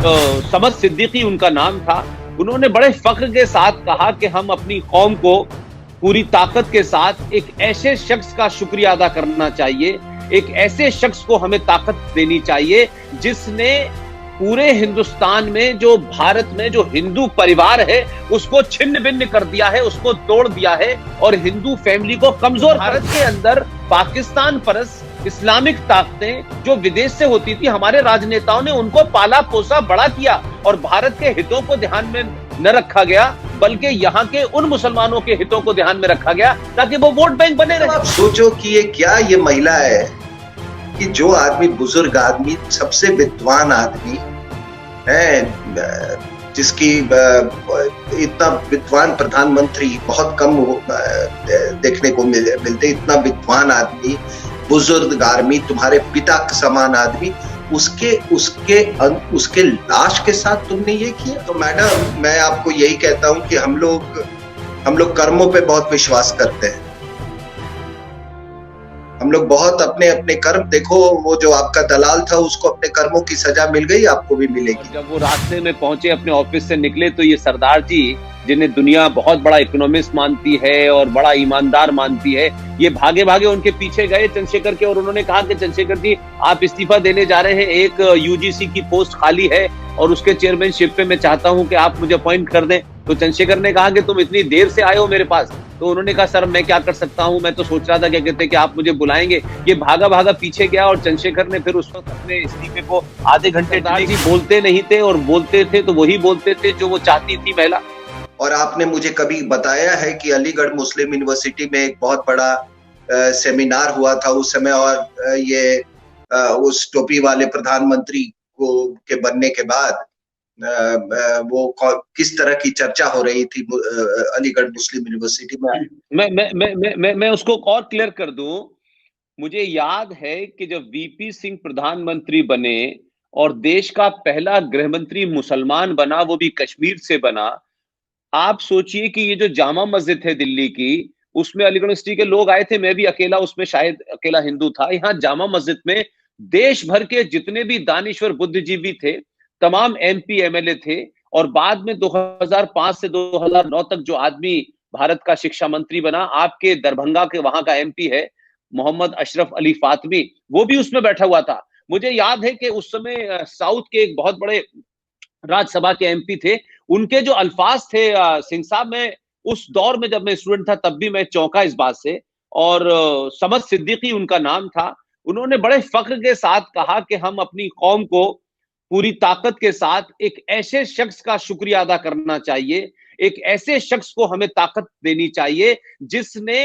समद सिद्दीकी उनका नाम था। उन्होंने बड़े फख्र के साथ कहा कि हम अपनी कौम को पूरी ताकत के साथ एक ऐसे शख्स का शुक्रिया अदा करना चाहिए, एक ऐसे शख्स को हमें ताकत देनी चाहिए जिसने पूरे हिंदुस्तान में, जो भारत में जो हिंदू परिवार है उसको छिन्न भिन्न कर दिया है, उसको तोड़ दिया है और हिंदू फैमिली को कमजोर। भारत के अंदर पाकिस्तान परस्त इस्लामिक ताकतें जो विदेश से होती थी, हमारे राजनेताओं ने उनको पाला पोसा बड़ा किया और भारत के हितों को ध्यान में न रखा गया, बल्कि यहाँ के उन मुसलमानों के हितों को ध्यान में रखा गया ताकि वो वोट बैंक बने रहे। आप सोचो कि ये क्या ये महिला है कि जो आदमी, बुजुर्ग आदमी, सबसे विद्वान आदमी है, जिसकी इतना विद्वान प्रधानमंत्री बहुत कम देखने को मिलते, इतना विद्वान आदमी, बुजुर्ग आदमी, तुम्हारे पिता के समान आदमी, उसके लाश के साथ तुमने ये किया। तो मैडम, मैं आपको यही कहता हूं कि हम लोग कर्मों पे बहुत विश्वास करते हैं। हम लोग बहुत अपने अपने कर्म, देखो वो जो आपका दलाल था उसको अपने कर्मों की सजा मिल गई, आपको भी मिलेगी। जब वो रास्ते में पहुंचे, अपने ऑफिस से निकले, तो ये सरदार जी, जिन्हें दुनिया बहुत बड़ा इकोनॉमिस्ट मानती है और बड़ा ईमानदार मानती है, ये भागे भागे उनके पीछे गए चंद्रशेखर के और उन्होंने कहा कि चंद्रशेखर जी, आप इस्तीफा देने जा रहे हैं, एक यूजीसी की पोस्ट खाली है और उसके चेयरमैनशिप पे मैं चाहता हूं कि आप मुझे अपॉइंट कर दें। तो चंद्रशेखर ने कहा कि तुम इतनी देर से आए हो मेरे पास। तो उन्होंने कहा, सर मैं क्या कर सकता हूं, मैं तो सोच रहा था क्या कहते कि आप मुझे बुलाएंगे। ये भागा भागा पीछे गया और चंद्रशेखर ने फिर उस वक्त अपने इस्तीफे को आधे घंटे जी बोलते नहीं थे और बोलते थे तो वही बोलते थे जो वो चाहती थी महिला। और आपने मुझे कभी बताया है कि अलीगढ़ मुस्लिम यूनिवर्सिटी में एक बहुत बड़ा सेमिनार हुआ था उस समय, और ये उस टोपी वाले प्रधानमंत्री को के बनने के बाद वो किस तरह की चर्चा हो रही थी अलीगढ़ मुस्लिम यूनिवर्सिटी में। मैं उसको और क्लियर कर दूं। मुझे याद है कि जब वीपी सिंह प्रधानमंत्री बने और देश का पहला गृह मंत्री मुसलमान बना, वो भी कश्मीर से बना। आप सोचिए कि ये जो जामा मस्जिद है दिल्ली की, उसमें अलीगढ़ यूनिवर्सिटी के लोग आए थे, मैं भी अकेला, उसमें शायद अकेला हिंदू था। यहाँ जामा मस्जिद में देश भर के जितने भी दानिश्वर बुद्धिजीवी थे, तमाम एमपी एमएलए थे और बाद में 2005 से 2009 तक जो आदमी भारत का शिक्षा मंत्री बना, आपके दरभंगा के वहां का एमपी है मोहम्मद अशरफ अली फातमी, वो भी उसमें बैठा हुआ था। मुझे याद है कि उस समय साउथ के एक बहुत बड़े राज्यसभा के एमपी थे, उनके जो अल्फाज थे, सिंह साहब, मैं उस दौर में जब मैं स्टूडेंट था तब भी मैं चौंका इस बात से। और समद सिद्दीकी उनका नाम था। उन्होंने बड़े फख्र के साथ कहा कि हम अपनी कौम को पूरी ताकत के साथ एक ऐसे शख्स का शुक्रिया अदा करना चाहिए, एक ऐसे शख्स को हमें ताकत देनी चाहिए जिसने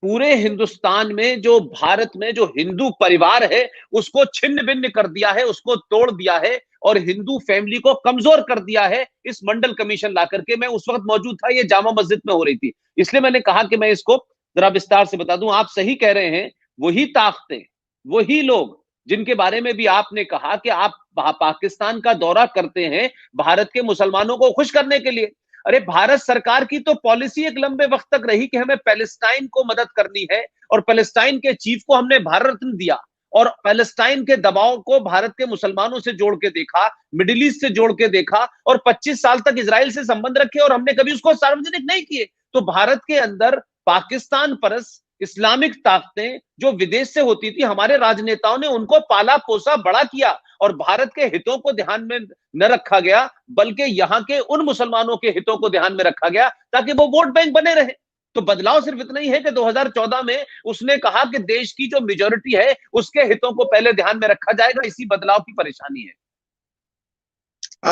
पूरे हिंदुस्तान में, जो भारत में जो हिंदू परिवार है उसको छिन्न भिन्न कर दिया है, उसको तोड़ दिया है और हिंदू फैमिली को कमजोर कर दिया है इस मंडल कमीशन ला करके। मैं उस वक्त मौजूद था, ये जामा मस्जिद में हो रही थी, इसलिए मैंने कहा कि मैं इसको जरा विस्तार से बता दूं। आप सही कह रहे हैं, वही ताकतें, वही लोग जिनके बारे में भी आपने कहा कि आप पाकिस्तान का दौरा करते हैं भारत के मुसलमानों को खुश करने के लिए। अरे, भारत सरकार की तो पॉलिसी एक लंबे वक्त तक रही कि हमें पैलेस्टाइन को मदद करनी है और पैलेस्टाइन के चीफ को हमने भारत रत्न दिया और पैलेस्टाइन के दबाव को भारत के मुसलमानों से जोड़ के देखा, मिडिल ईस्ट से जोड़ के देखा और 25 साल तक इजराइल से संबंध रखे और हमने कभी उसको सार्वजनिक नहीं किए। तो भारत के अंदर पाकिस्तान परस्त इस्लामिक ताकतें जो विदेश से होती थी, हमारे राजनेताओं ने उनको पाला पोसा बड़ा किया और भारत के हितों को ध्यान में न रखा गया, बल्कि यहाँ के उन मुसलमानों के हितों को ध्यान में रखा गया ताकि वो वोट बैंक बने रहे। तो बदलाव सिर्फ इतना ही है कि 2014 में उसने कहा कि देश की जो मेजॉरिटी है उसके हितों को पहले ध्यान में रखा जाएगा। इसी बदलाव की परेशानी है।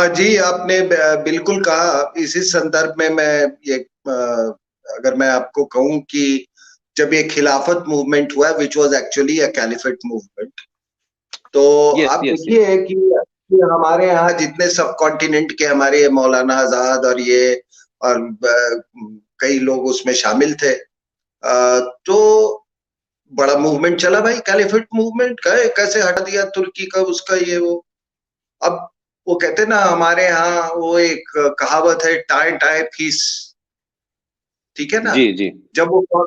जी, आपने बिल्कुल कहा। इसी संदर्भ में मैं ये अगर मैं आपको कहूं कि जब ये खिलाफत मूवमेंट हुआ, which was actually a caliphate movement, तो आप देखिए कि हमारे यहाँ जितने सब कॉन्टिनेंट के हमारे मौलाना आजाद और ये और कई लोग उसमें शामिल थे, तो बड़ा मूवमेंट चला भाई, कैलिफेट मूवमेंट का कैसे हटा दिया तुर्की का, उसका ये वो। अब वो कहते ना हमारे यहाँ वो एक कहावत है, टाई टाई फीस, ठीक है ना। जी जी। जब वो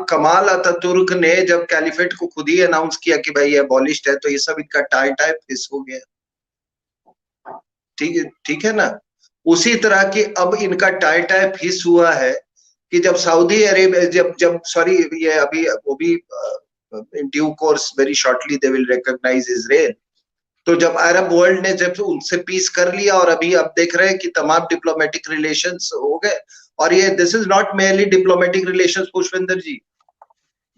कमाल अतातुर्क ने जब कैलिफेट को खुद ही अनाउंस किया कि भाई ये अबॉलिश्ड है, तो ये सब इनका टाई टाई फीस हो गया। ठीक है ना। उसी तरह की अब इनका टाई टाई फिस हुआ है कि जब सऊदी अरेबिया जब जब सॉरी ये अभी वो भी in due course very shortly they will recognise Israel. तो जब अरब वर्ल्ड ने जब उनसे पीस कर लिया और अभी अब देख रहे हैं कि तमाम डिप्लोमेटिक रिलेशंस हो गए। और ये this is not merely diplomatic relations Pushpendra ji,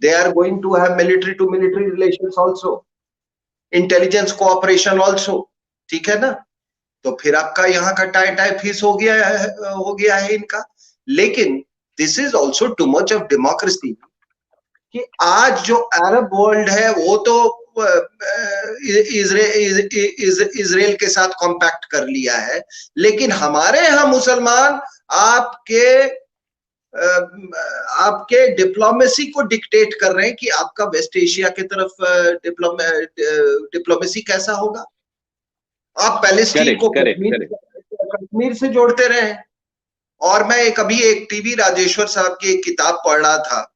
they are going to have military to military relations also, intelligence cooperation also, ठीक है ना। तो फिर आपका यहाँ का टाई टाई फीस हो गया है इनका। लेकिन this is also too much of democracy कि आज जो अरब वर्ल्ड है वो तो इजराइल के साथ कॉम्पैक्ट कर लिया है, लेकिन हमारे यहाँ मुसलमान आपके डिप्लोमेसी को डिक्टेट कर रहे हैं कि आपका वेस्ट एशिया की तरफ डिप्लोमेसी कैसा होगा। आप पैलेस्टीन को कश्मीर से जोड़ते रहे। और मैं अभी एक टीवी राजेश्वर साहब की एक किताब पढ़ रहा था,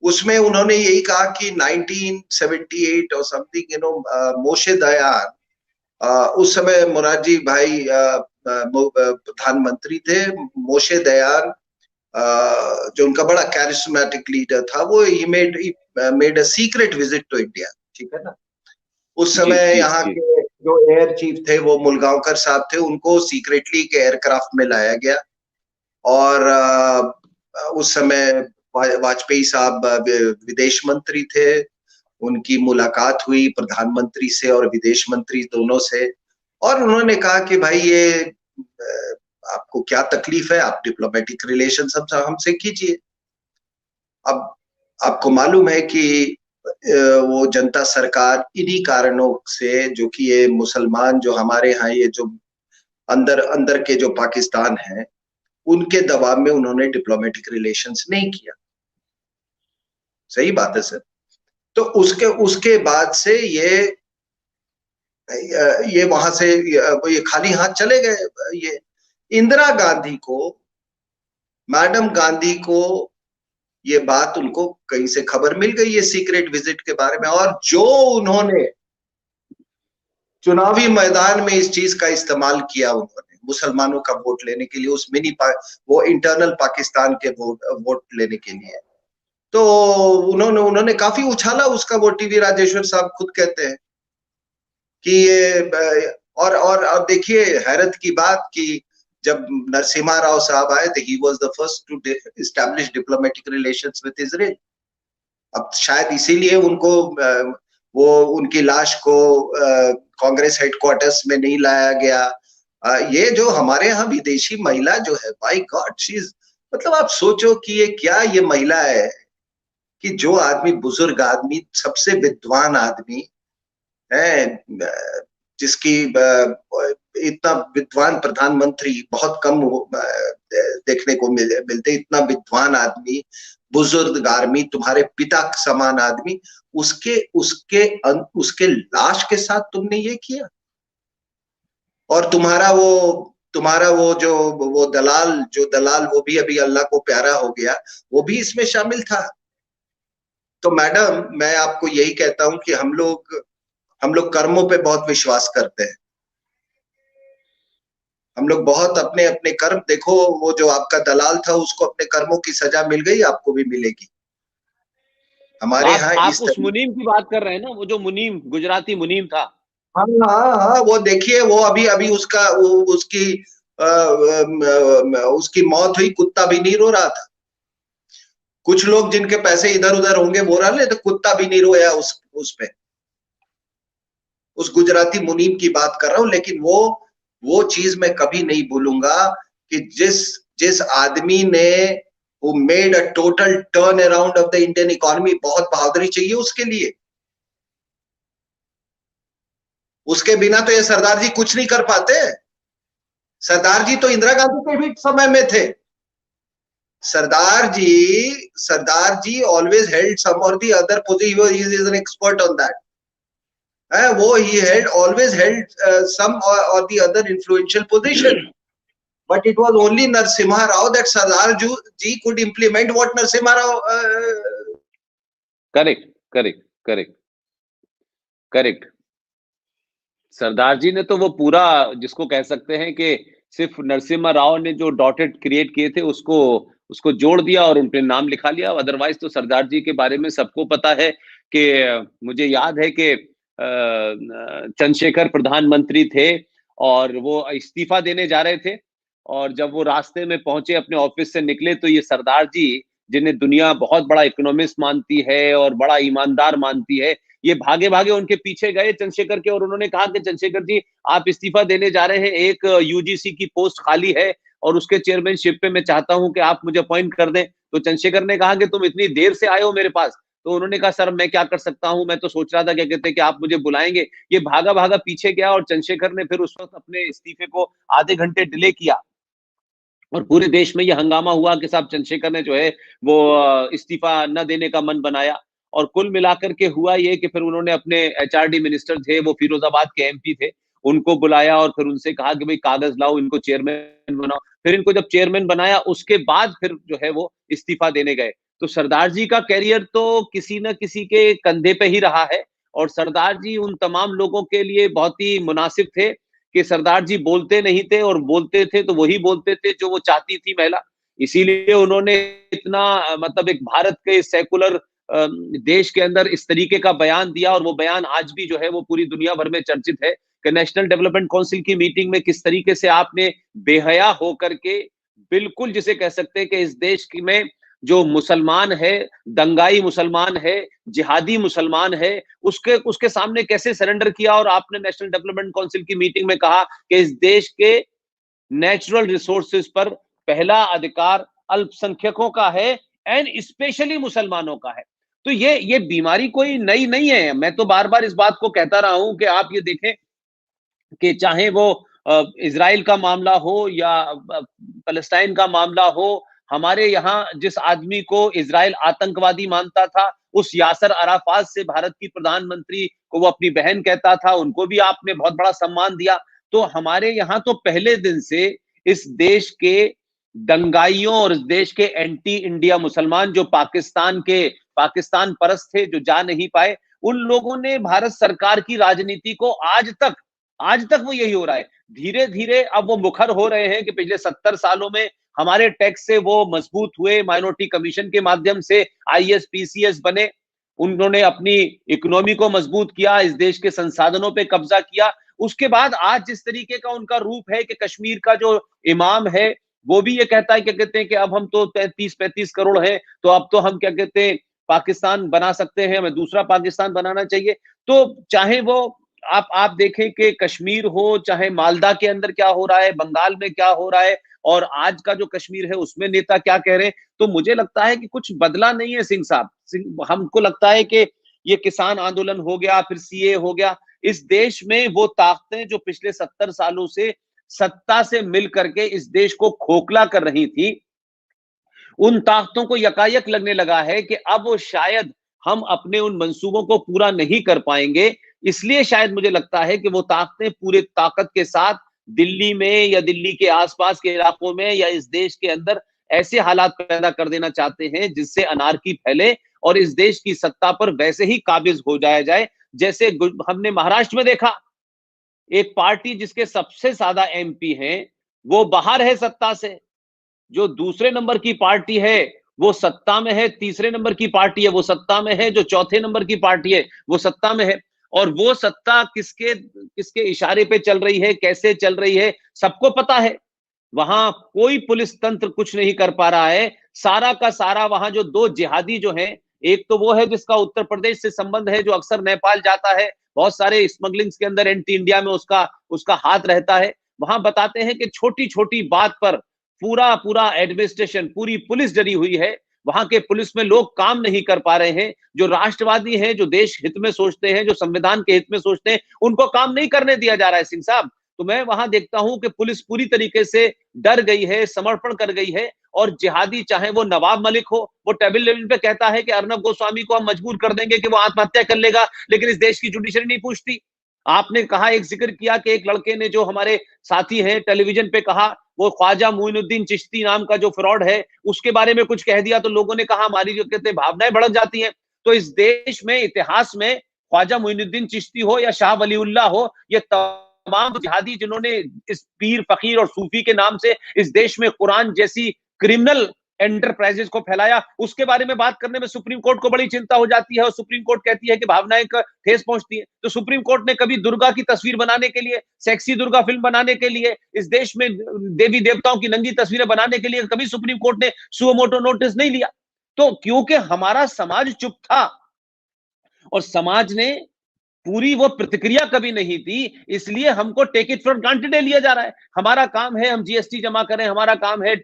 उसमें उन्होंने यही कहा कि 1978 और समथिंग मोशे दयान, उस समय मोरारजी भाई प्रधानमंत्री थे, मोशे दयान जो उनका बड़ा कैरिस्मेटिक लीडर था, वो he made a secret visit to India, ठीक है ना। उस समय यहाँ के जो एयर चीफ थे वो मुलगांवकर साहब थे, उनको सीक्रेटली के एयरक्राफ्ट में लाया गया। और उस समय वाजपेयी साहब विदेश मंत्री थे, उनकी मुलाकात हुई प्रधानमंत्री से और विदेश मंत्री दोनों से, और उन्होंने कहा कि भाई ये आपको क्या तकलीफ है, आप डिप्लोमेटिक रिलेशन हमसे कीजिए। अब आपको मालूम है कि वो जनता सरकार इन्हीं कारणों से, जो कि ये मुसलमान जो हमारे यहाँ ये जो अंदर के जो पाकिस्तान है, उनके दबाव में उन्होंने डिप्लोमेटिक रिलेशंस नहीं किया। सही बात है सर। तो उसके बाद से ये वहां से ये खाली हाथ चले गए। ये इंदिरा गांधी को, मैडम गांधी को ये बात उनको कहीं से खबर मिल गई ये सीक्रेट विजिट के बारे में, और जो उन्होंने चुनावी मैदान में इस चीज का इस्तेमाल किया, उन्होंने मुसलमानों का वोट लेने के लिए, उस वो इंटरनल पाकिस्तान के वोट लेने के लिए, तो उन्होंने काफी उछाला उसका। वो टीवी राजेश्वर साहब खुद कहते हैं कि ये और देखिए हैरत की बात कि जब नरसिम्हा राव साहब आए थे, he was the first to establish diplomatic relations with Israel. अब शायद इसीलिए उनको वो उनकी लाश को कांग्रेस हेडक्वार्टर्स में नहीं लाया गया। ये जो हमारे यहाँ विदेशी महिला जो है, बाय गॉड शी इज, मतलब आप सोचो कि ये क्या ये महिला है कि जो आदमी, बुजुर्ग आदमी, सबसे विद्वान आदमी है, जिसकी इतना विद्वान प्रधानमंत्री बहुत कम देखने को मिलते, इतना विद्वान आदमी, बुजुर्ग आदमी, तुम्हारे पिता समान आदमी, उसके लाश के साथ तुमने ये किया। और तुम्हारा वो दलाल वो भी अभी अल्लाह को प्यारा हो गया, वो भी इसमें शामिल था। तो मैडम, मैं आपको यही कहता हूं कि हम लोग कर्मों पे बहुत विश्वास करते हैं। हम लोग बहुत अपने अपने कर्म, देखो वो जो आपका दलाल था उसको अपने कर्मों की सजा मिल गई, आपको भी मिलेगी। हमारे यहाँ आप उस मुनीम की बात कर रहे हैं ना, वो जो मुनीम, गुजराती मुनीम था। हाँ हाँ हाँ, वो देखिए, वो अभी उसकी मौत हुई, कुत्ता भी नहीं रो रहा था। कुछ लोग जिनके पैसे इधर उधर होंगे वो रहा, तो कुत्ता भी नहीं रोया उस पे। उस गुजराती मुनीम की बात कर रहा हूं। लेकिन वो चीज मैं कभी नहीं भूलूंगा कि जिस आदमी ने who made a total turn around of the Indian economy, बहुत बहादुरी चाहिए उसके लिए। उसके बिना तो ये सरदार जी कुछ नहीं कर पाते। सरदार जी तो इंदिरा गांधी के भी समय में थे। सरदार जी always held some or the other position. He is an expert on that. He always held some or the other influential position. But it was only Narasimha Rao that Sardar ji could implement what Narasimha Rao. Correct. सरदार जी ने तो वो पूरा, जिसको कह सकते हैं कि सिर्फ नरसिम्हा राव ने जो डॉटेड क्रिएट किए थे उसको उसको जोड़ दिया और उन पे नाम लिखा लिया। अदरवाइज तो सरदार जी के बारे में सबको पता है कि मुझे याद है कि चंद्रशेखर प्रधानमंत्री थे और वो इस्तीफा देने जा रहे थे, और जब वो रास्ते में पहुंचे, अपने ऑफिस से निकले, तो ये सरदार जी, जिन्हें दुनिया बहुत बड़ा इकोनॉमिस्ट मानती है और बड़ा ईमानदार मानती है, ये भागे भागे उनके पीछे गए चंद्रशेखर के, और उन्होंने कहा कि चंद्रशेखर जी, आप इस्तीफा देने जा रहे हैं, एक यूजीसी की पोस्ट खाली है और उसके चेयरमैनशिप पे मैं चाहता हूं कि आप मुझे अपॉइंट कर दें। तो चंद्रशेखर ने कहा कि तुम इतनी देर से आए हो मेरे पास। तो उन्होंने कहा, सर मैं क्या कर सकता हूं, मैं तो सोच रहा था, क्या कहते हैं, कि आप मुझे बुलाएंगे। ये भागा भागा पीछे गया और चंद्रशेखर ने फिर उस वक्त अपने इस्तीफे को आधे घंटे डिले किया और पूरे देश में ये हंगामा हुआ कि साहब चंद्रशेखर ने जो है वो इस्तीफा न देने का मन बनाया। और कुल मिलाकर के हुआ ये कि फिर उन्होंने अपने एचआरडी मिनिस्टर थे, वो फिरोजाबाद के एमपी थे, उनको बुलाया और फिर उनसे कहा कि भाई कागज लाओ, इनको चेयरमैन बनाओ। फिर इनको जब चेयरमैन बनाया, उसके बाद फिर जो है वो इस्तीफा देने गए। तो सरदार जी का कैरियर तो किसी न किसी के कंधे पे ही रहा है, और सरदार जी उन तमाम लोगों के लिए बहुत ही मुनासिब थे कि सरदार जी बोलते नहीं थे, और बोलते थे तो वही बोलते थे जो वो चाहती थी महिला। इसीलिए उन्होंने इतना मतलब एक भारत के सेकुलर देश के अंदर इस तरीके का बयान दिया, और वो बयान आज भी जो है वो पूरी दुनिया भर में चर्चित है कि नेशनल डेवलपमेंट काउंसिल की मीटिंग में किस तरीके से आपने बेहया होकर के, बिल्कुल जिसे कह सकते हैं कि इस देश में जो मुसलमान है, दंगाई मुसलमान है, जिहादी मुसलमान है, उसके उसके सामने कैसे सरेंडर किया। और आपने नेशनल डेवलपमेंट काउंसिल की मीटिंग में कहा कि इस देश के नेचुरल रिसोर्सेज पर पहला अधिकार अल्पसंख्यकों का है, एंड स्पेशली मुसलमानों का है। तो ये बीमारी कोई नई नहीं है। मैं तो बार बार इस बात को कहता रहा हूं कि आप ये देखें कि चाहे वो इजराइल का मामला हो या फलस्तीन का मामला हो, हमारे यहाँ जिस आदमी को इजराइल आतंकवादी मानता था, उस यासर अराफात से भारत की प्रधानमंत्री को वो अपनी बहन कहता था, उनको भी आपने बहुत बड़ा सम्मान दिया। तो हमारे यहाँ तो पहले दिन से इस देश के दंगाइयों और इस देश के एंटी इंडिया मुसलमान, जो पाकिस्तान परस्त थे, जो जा नहीं पाए, उन लोगों ने भारत सरकार की राजनीति को आज तक वो यही हो रहा है। धीरे धीरे अब वो मुखर हो रहे हैं कि पिछले 70 सालों में हमारे टैक्स से वो मजबूत हुए, माइनॉरिटी कमीशन के माध्यम से आईएएस पीसीएस बने, उन्होंने अपनी इकोनॉमी को मजबूत किया, इस देश के संसाधनों पे कब्जा किया। उसके बाद आज जिस तरीके का उनका रूप है कि कश्मीर का जो इमाम है वो भी ये कहता है, क्या कहते हैं, कि अब हम तो 30-35 करोड़ हैं, तो अब तो हम, क्या कहते हैं, पाकिस्तान बना सकते हैं, हमें दूसरा पाकिस्तान बनाना चाहिए। तो चाहे वो आप देखें कि कश्मीर हो, चाहे मालदा के अंदर क्या हो रहा है, बंगाल में क्या हो रहा है, और आज का जो कश्मीर है उसमें नेता क्या कह रहे हैं, तो मुझे लगता है कि कुछ बदला नहीं है सिंह साहब। हमको लगता है कि ये किसान आंदोलन हो गया, फिर सीए हो गया, इस देश में वो ताकतें जो पिछले 70 सालों से सत्ता से मिल करके इस देश को खोखला कर रही थी, उन ताकतों को यकायक लगने लगा है कि अब शायद हम अपने उन मंसूबों को पूरा नहीं कर पाएंगे। इसलिए शायद मुझे लगता है कि वो ताकतें पूरे ताकत के साथ दिल्ली में या दिल्ली के आसपास के इलाकों में या इस देश के अंदर ऐसे हालात पैदा कर देना चाहते हैं जिससे अनारकी फैले और इस देश की सत्ता पर वैसे ही काबिज हो जाया जाए जैसे हमने महाराष्ट्र में देखा। एक पार्टी जिसके सबसे ज्यादा एमपी हैं वो बाहर है सत्ता से, जो दूसरे नंबर की पार्टी है वो सत्ता में है, तीसरे नंबर की पार्टी है वो सत्ता में है, जो चौथे नंबर की पार्टी है वो सत्ता में है। और वो सत्ता किसके किसके इशारे पे चल रही है, कैसे चल रही है, सबको पता है। वहां कोई पुलिस तंत्र कुछ नहीं कर पा रहा है। सारा का सारा वहां जो दो जिहादी जो हैं, एक तो वो है जिसका उत्तर प्रदेश से संबंध है, जो अक्सर नेपाल जाता है, बहुत सारे स्मगलिंग्स के अंदर एंटी इंडिया में उसका उसका हाथ रहता है। वहां बताते हैं कि छोटी छोटी बात पर पूरा पूरा एडमिनिस्ट्रेशन, पूरी पुलिस डरी हुई है। वहां के पुलिस में लोग काम नहीं कर पा रहे हैं, जो राष्ट्रवादी हैं, जो देश हित में सोचते हैं, जो संविधान के हित में सोचते हैं, उनको काम नहीं करने दिया जा रहा है सिंह साहब। तो मैं वहां देखता हूं कि पुलिस पूरी तरीके से डर गई है, समर्पण कर गई है। और जिहादी, चाहे वो नवाब मलिक हो, वो टेबल लेवल पे कहता है कि अर्नब गोस्वामी को हम मजबूर कर देंगे कि वो आत्महत्या कर लेगा, लेकिन इस देश की जुडिशरी नहीं पूछती। आपने कहा, एक जिक्र किया कि एक लड़के ने, जो हमारे साथी हैं, टेलीविजन पे कहा वो ख्वाजा मोइनुद्दीन चिश्ती नाम का जो फ्रॉड है उसके बारे में कुछ कह दिया, तो लोगों ने कहा हमारी जो कहते हैं भावनाएं भड़क जाती हैं। तो इस देश में इतिहास में ख्वाजा मोइनुद्दीन चिश्ती हो या शाह वलीउल्लाह हो, ये तमाम जिहादी जिन्होंने इस पीर फकीर और सूफी के नाम से इस देश में कुरान जैसी क्रिमिनल एंटरप्राइजेस को फैलाया, उसके बारे में बात करने में सुप्रीम कोर्ट को बड़ी चिंता हो जाती है और सुप्रीम कोर्ट कहती है कि भावनाएं ठेस पहुंचती है। तो सुप्रीम कोर्ट ने कभी दुर्गा की तस्वीर बनाने के लिए, सेक्सी दुर्गा फिल्म बनाने के लिए, इस देश में देवी देवताओं की नंगी तस्वीरें बनाने के लिए कभी सुप्रीम कोर्ट ने सुओ मोटो नोटिस नहीं लिया। तो क्योंकि हमारा समाज चुप था और समाज ने पूरी वो प्रतिक्रिया कभी नहीं दी, इसलिए हमको टेक इट फॉर ग्रांटेड लिया जा रहा है। हमारा काम है हम जीएसटी जमा करें, हमारा काम है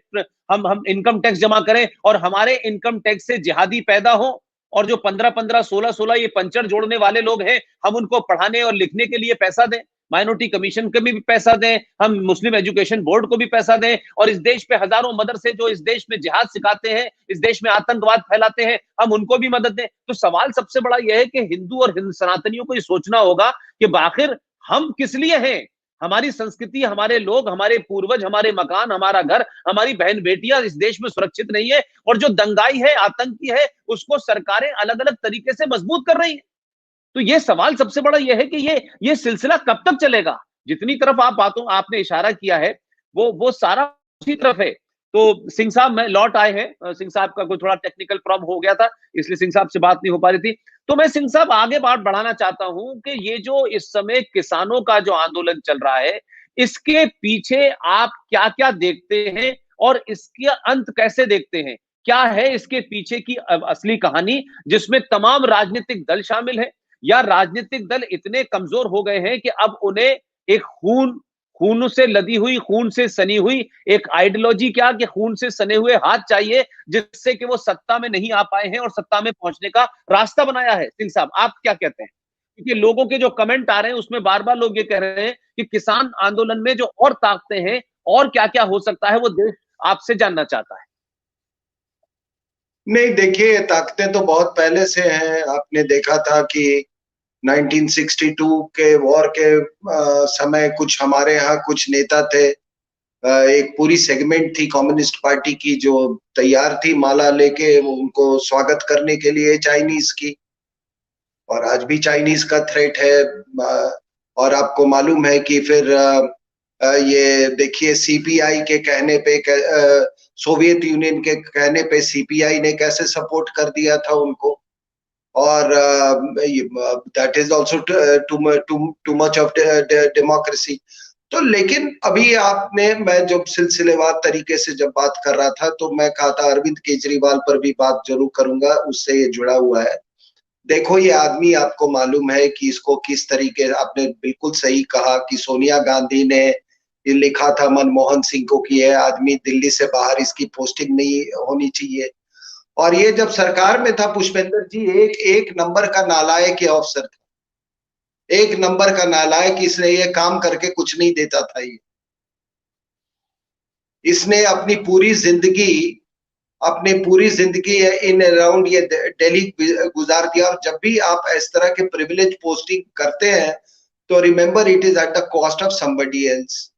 हम इनकम टैक्स जमा करें और हमारे इनकम टैक्स से जिहादी पैदा हो और जो 15-15, 16-16 ये पंचर जोड़ने वाले लोग हैं, हम उनको पढ़ाने और लिखने के लिए पैसा दें, माइनॉरिटी कमीशन को भी पैसा दें, हम मुस्लिम एजुकेशन बोर्ड को भी पैसा दें और इस देश पे हजारों मदरसे जो इस देश में जिहाद सिखाते हैं, इस देश में आतंकवाद फैलाते हैं, हम उनको भी मदद दें। तो सवाल सबसे बड़ा यह है कि हिंदू और सनातनियों को ये सोचना होगा कि आखिर हम किस लिए हैं। हमारी संस्कृति, हमारे लोग, हमारे पूर्वज, हमारे मकान, हमारा घर, हमारी बहन बेटियां इस देश में सुरक्षित नहीं है और जो दंगाई है, आतंकी है, उसको सरकारें अलग अलग तरीके से मजबूत कर रही है। तो ये सवाल सबसे बड़ा ये है कि ये सिलसिला कब तक चलेगा। जितनी तरफ आपने इशारा किया है वो सारा उसी तरफ है। तो सिंह साहब मैं लौट आए हैं, सिंह साहब का कोई थोड़ा टेक्निकल प्रॉब्लम हो गया था, इसलिए सिंह साहब से बात नहीं हो पा रही थी। तो मैं सिंह साहब आगे बात बढ़ाना चाहता हूं कि ये जो इस समय किसानों का जो आंदोलन चल रहा है, इसके पीछे आप क्या क्या देखते हैं और इसका अंत कैसे देखते हैं? क्या है इसके पीछे की असली कहानी, जिसमें तमाम राजनीतिक दल शामिल है या राजनीतिक दल इतने कमजोर हो गए हैं कि अब उन्हें एक खून से लदी हुई, खून से सनी हुई एक आइडियोलॉजी, क्या कि खून से सने हुए हाथ चाहिए, जिससे कि वो सत्ता में नहीं आ पाए हैं और सत्ता में पहुंचने का रास्ता बनाया है। सिंह साहब आप क्या कहते हैं? क्योंकि लोगों के जो कमेंट आ रहे हैं उसमें बार बार लोग ये कह रहे हैं कि किसान आंदोलन में जो और ताकतें हैं और क्या क्या हो सकता है, वो देश आपसे जानना चाहता है। नहीं, देखिए ताकतें तो बहुत पहले से हैं। आपने देखा था कि 1962 के वॉर के समय कुछ हमारे यहाँ कुछ नेता थे, एक पूरी सेगमेंट थी कम्युनिस्ट पार्टी की जो तैयार थी माला लेके उनको स्वागत करने के लिए चाइनीज की, और आज भी चाइनीज का थ्रेट है। और आपको मालूम है कि फिर ये देखिए सीपीआई के कहने पे, सोवियत यूनियन के कहने पे सीपीआई ने कैसे सपोर्ट कर दिया था उनको, और that is also too much of democracy. तो लेकिन अभी मैं जब सिलसिलेवार तरीके से जब बात कर रहा था तो मैं कहा था अरविंद केजरीवाल पर भी बात जरूर करूंगा, उससे ये जुड़ा हुआ है। देखो ये आदमी, आपको मालूम है कि इसको किस तरीके, आपने बिल्कुल सही कहा कि सोनिया गांधी ने ये लिखा था मनमोहन सिंह को कि यह आदमी दिल्ली से बाहर, इसकी पोस्टिंग नहीं होनी चाहिए। और ये जब सरकार में था पुष्पेंद्र जी, एक नंबर का नालायक ये अफसर था, एक नंबर का नालायक। इसने ये काम करके कुछ नहीं देता था। इसने अपनी पूरी जिंदगी इन अराउंड ये दिल्ली गुजार दिया। और जब भी आप इस तरह के प्रिविलेज पोस्टिंग करते हैं तो remember it is at the cost of somebody else.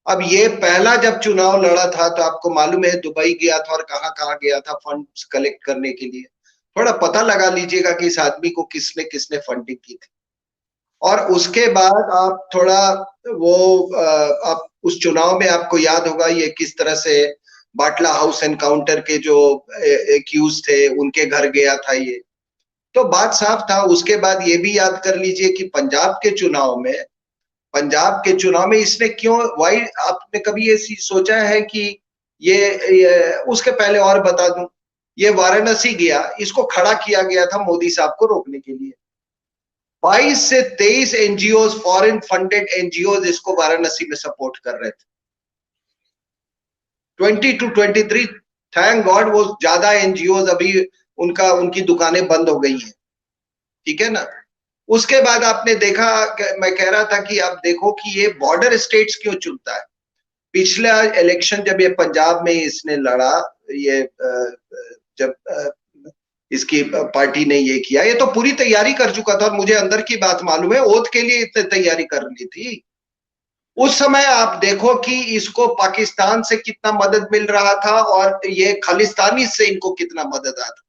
अब ये पहला जब चुनाव लड़ा था तो आपको मालूम है दुबई गया था और कहाँ गया था फंड्स कलेक्ट करने के लिए। थोड़ा पता लगा लीजिएगा कि इस आदमी को किसने किसने फंडिंग की थी। और उसके बाद आप थोड़ा आप उस चुनाव में आपको याद होगा ये किस तरह से बाटला हाउस एनकाउंटर के जो एक्यूज थे उनके घर गया था ये, तो बात साफ था। उसके बाद ये भी याद कर लीजिए कि पंजाब के चुनाव में इसने क्यों, वाई, आपने कभी ये सोचा है कि ये उसके पहले और बता दूं, ये वाराणसी गया, इसको खड़ा किया गया था मोदी साहब को रोकने के लिए। 22 से 23 एनजीओ, फॉरेन फंडेड एनजीओ इसको वाराणसी में सपोर्ट कर रहे थे। 20 to 23, थैंक गॉड वो ज्यादा एनजीओ अभी उनकी दुकानें बंद हो गई हैं, ठीक है ना। उसके बाद आपने देखा, मैं कह रहा था कि आप देखो कि ये बॉर्डर स्टेट्स क्यों चुनता है। पिछला इलेक्शन जब ये पंजाब में इसने लड़ा, ये जब इसकी पार्टी ने ये किया, ये तो पूरी तैयारी कर चुका था और मुझे अंदर की बात मालूम है, ओथ के लिए इतनी तैयारी कर ली थी। उस समय आप देखो कि इसको पाकिस्तान से कितना मदद मिल रहा था और ये खालिस्तानी से इनको कितना मदद आता।